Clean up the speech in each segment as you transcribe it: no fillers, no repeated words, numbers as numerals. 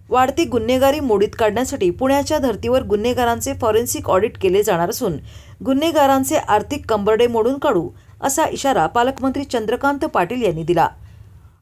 वाढती गुन्हेगारी मोडीत काढण्यासाठी पुण्याच्या धर्तीवर गुन्हेगारांचे फॉरेन्सिक ऑडिट केले जाणार असून गुन्हेगारांचे आर्थिक कंबरडे मोडून काढू असा इशारा पालकमंत्री चंद्रकांत पाटील यांनी दिला।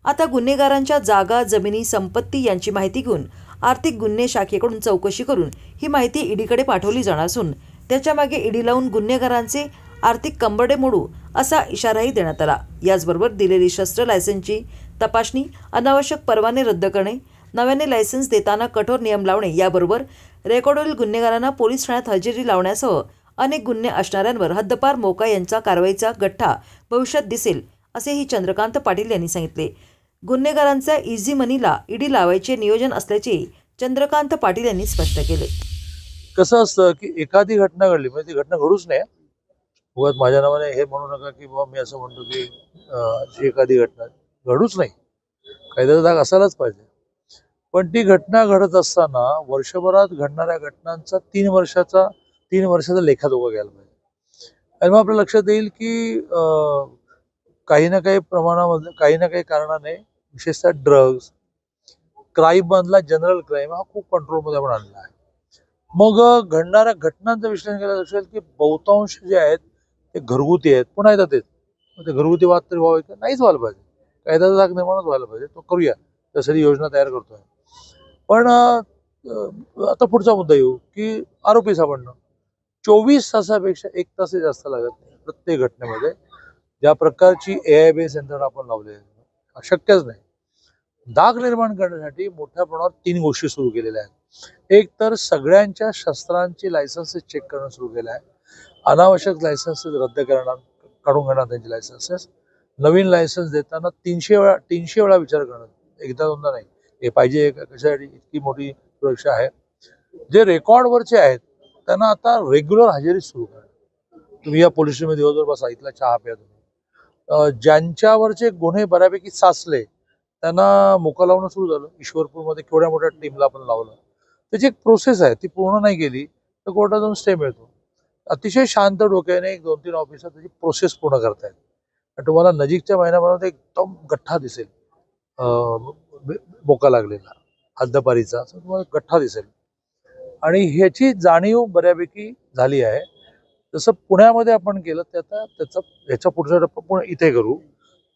आता गुन्हेगारांच्या जागा, जमिनी, संपत्ती यांची माहिती घेऊन आर्थिक गुन्हे शाखेकडून चौकशी करून ही माहिती ईडीकडे पाठवली जाणार असून त्याच्या मागे ईडी लावून गुन्हेगारांचे आर्थिक कंबरडे मोडू असा इशाराही देण्यात आला। याचबरोबर दिलेली शस्त्र लायसन्सची तपासणी, अनावश्यक परवाने रद्द करणे, नव्याने लायसन्स देताना कठोर नियम लावणे याबरोबर रेकॉर्डवरील गुन्हेगारांना पोलीस ठाण्यात हजेरी लावण्यासह अनेक गुन्हे असणाऱ्यांवर हद्दपार मोका यांचा कारवाईचा गठ्ठा भविष्यात दिसेल असेही चंद्रकांत पाटील यांनी सांगितले। गुन्हेगारांच्या इझी मनीला ईडी लावायचे नियोजन असल्याचे चंद्रकांत पाटील यांनी स्पष्ट केले। कसं असतं की एखादी घटना घडली म्हणजे ती घटना घडूच नाही, उगाच माझ्या नावाने हे म्हणू नका की बाबा मी असं म्हणतो की अशी एखादी घटना घडूच नाही, कायद्याचा धाक असायलाच पाहिजे। पण ती घटना घडत असताना वर्षभरात घडणाऱ्या घटनांचा 3 वर्षाचा लेखाजोखा घ्यायला पाहिजे। आणि मग आपल्या लक्षात येईल की काही ना काही प्रमाणामध्ये, काही ना काही कारणाने विशेषतः ड्रग्ज क्राईम मधला जनरल क्राईम हा खूप कंट्रोलमध्ये आपण आणला आहे। मग घडणाऱ्या घटनांचं विश्लेषण केलं असेल की बहुतांश जे आहेत ते घरगुती आहेत, पुन्हा येतात ते घरगुती वाद तरी व्हावे का नाहीच व्हायला पाहिजे, कायद्याचा धाक निर्माणच व्हायला पाहिजे, तो करूया, त्यासाठी योजना तयार करतोय। पण आता पुढचा मुद्दा येऊ की आरोपी सापडणं 24 तासापेक्षा 1 तासही जास्त लागत नाही प्रत्येक घटनेमध्ये। ज्या प्रकारची AI बेस यंत्रणा आपण लावली शक्यच नाही। दाग निर्माण करण्यासाठी मोठ्या प्रमाणावर 3 गोष्टी सुरू केलेल्या आहेत। एक तर सगळ्यांच्या शस्त्रांची लायसन्सेस चेक करणं सुरू केलं आहे, अनावश्यक लायसन्सेस रद्द करणं, काढून घेणार त्यांची लायसन्सेस, नवीन लायसन्स देताना 300 वेळा विचार करणं, एकदा दोनदा नाही, हे पाहिजे कशासाठी, इतकी मोठी सुरक्षा आहे। जे रेकॉर्डवरचे आहेत त्यांना आता रेग्युलर हजेरी सुरू करा, तुम्ही या पोलीस स्टेशनमध्ये दिवसभर बसा, इथला चहा प्या तुम्ही। ज्यांच्यावरचे गुन्हे बऱ्यापैकी साचले त्यांना मोका लावणं सुरू झालं। ईश्वरपूरमध्ये केवढ्या मोठ्या टीमला आपण लावलं, त्याची एक प्रोसेस आहे, ती पूर्ण नाही केली तर कोर्टात जाऊन स्टे मिळतो। अतिशय शांत डोक्याने 1-2-3 ऑफिसर त्याची प्रोसेस पूर्ण करतायत। तुम्हाला नजीकच्या महिन्याभरात एकदम गठ्ठा दिसेल, मोका लागलेला हद्दपारीचा तुम्हाला गठ्ठा दिसेल, आणि ह्याची जाणीव बऱ्यापैकी झाली आहे। जसं पुण्यामध्ये आपण केलं त्याचा पुढचा टप्पा पुणे इथे करू,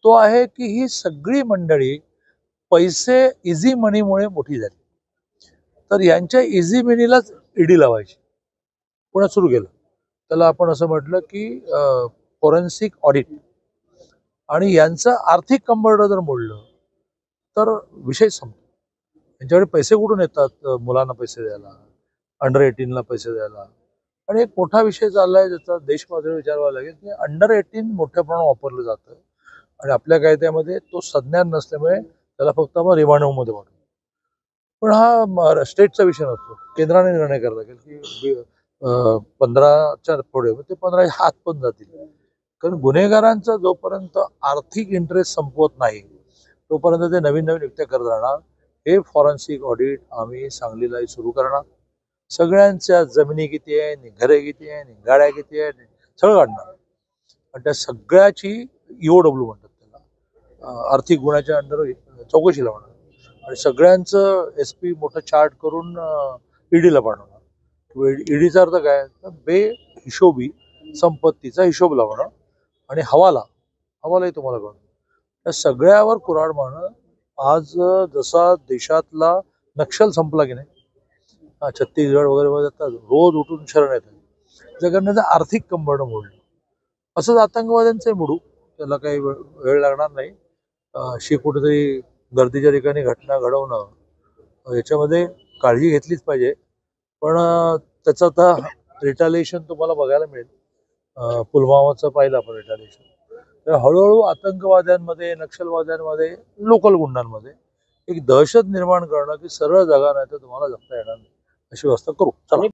तो आहे की ही सगळी मंडळी पैसे इझी मनीमुळे मोठी झाली, तर यांच्या इझी मनीलाच ईडी लावायची पुण्यात सुरू केलं। त्याला आपण असं म्हटलं की फॉरेन्सिक ऑडिट, आणि यांचं आर्थिक कंबरडं जर मोडलं तर विषय संपतो। यांच्याकडे पैसे कुठून येतात मुलांना पैसे द्यायला, अंडर 18ला पैसे द्यायला। आणि एक मोठा विषय चाललाय ज्याचा देश पातळीवर विचार व्हायला लागेल की अंडर 18 मोठ्या प्रमाणात वापरलं जातं, आणि आपल्या कायद्यामध्ये तो संज्ञान नसल्यामुळे त्याला फक्त आपण रिमांडमध्ये पाठवतो। पण हा स्टेटचा विषय नसतो, केंद्राने निर्णय करायला लागेल की 15च्या पुढे ते 15 हात पण जातील, कारण गुन्हेगारांचा जोपर्यंत आर्थिक इंटरेस्ट संपवत नाही तोपर्यंत ते नवीन युक्त्या करत राहणार। हे फॉरेन्सिक ऑडिट आम्ही सांगलीलाही सुरू करणार, सगळ्यांच्या जमिनी किती आहे, घरे किती आहे, गाड्या किती आहे, सगळं काढणार, आणि त्या सगळ्याची EOW म्हणतात त्याला, आर्थिक गुन्ह्याच्या अंडर चौकशी लावणार, आणि सगळ्यांचं SP मोठं चार्ट करून ईडीला पाठवणार। ईडीचा अर्थ काय, तर बेहिशोबी संपत्तीचा हिशोब लावणं, आणि हवालाही तुम्हाला कळणं, त्या सगळ्यावर कुऱ्हाड मारणं। आज जसा देशातला नक्षल संपला की नाही, छत्तीसगड वगैरे जातात, रोज उठून शरण येतात, जगण्याचं आर्थिक कंबरडं मोडलं। असंच आतंकवाद्यांचे मोडू, त्याला काही वेळ लागणार नाही। अशी कुठेतरी गर्दीच्या ठिकाणी घटना घडवणं याच्यामध्ये काळजी घेतलीच पाहिजे, पण त्याचं आता रिटालिएशन तुम्हाला बघायला मिळेल। पुलवामाचं पाहिलं आपण रिटालिएशन, तर हळूहळू आतंकवाद्यांमध्ये, नक्षलवाद्यांमध्ये, लोकल गुंडांमध्ये एक दहशत निर्माण करणं की सरळ जगा नाही तर तुम्हाला जगता येणार नाही, अशी व्यवस्था करू। चला।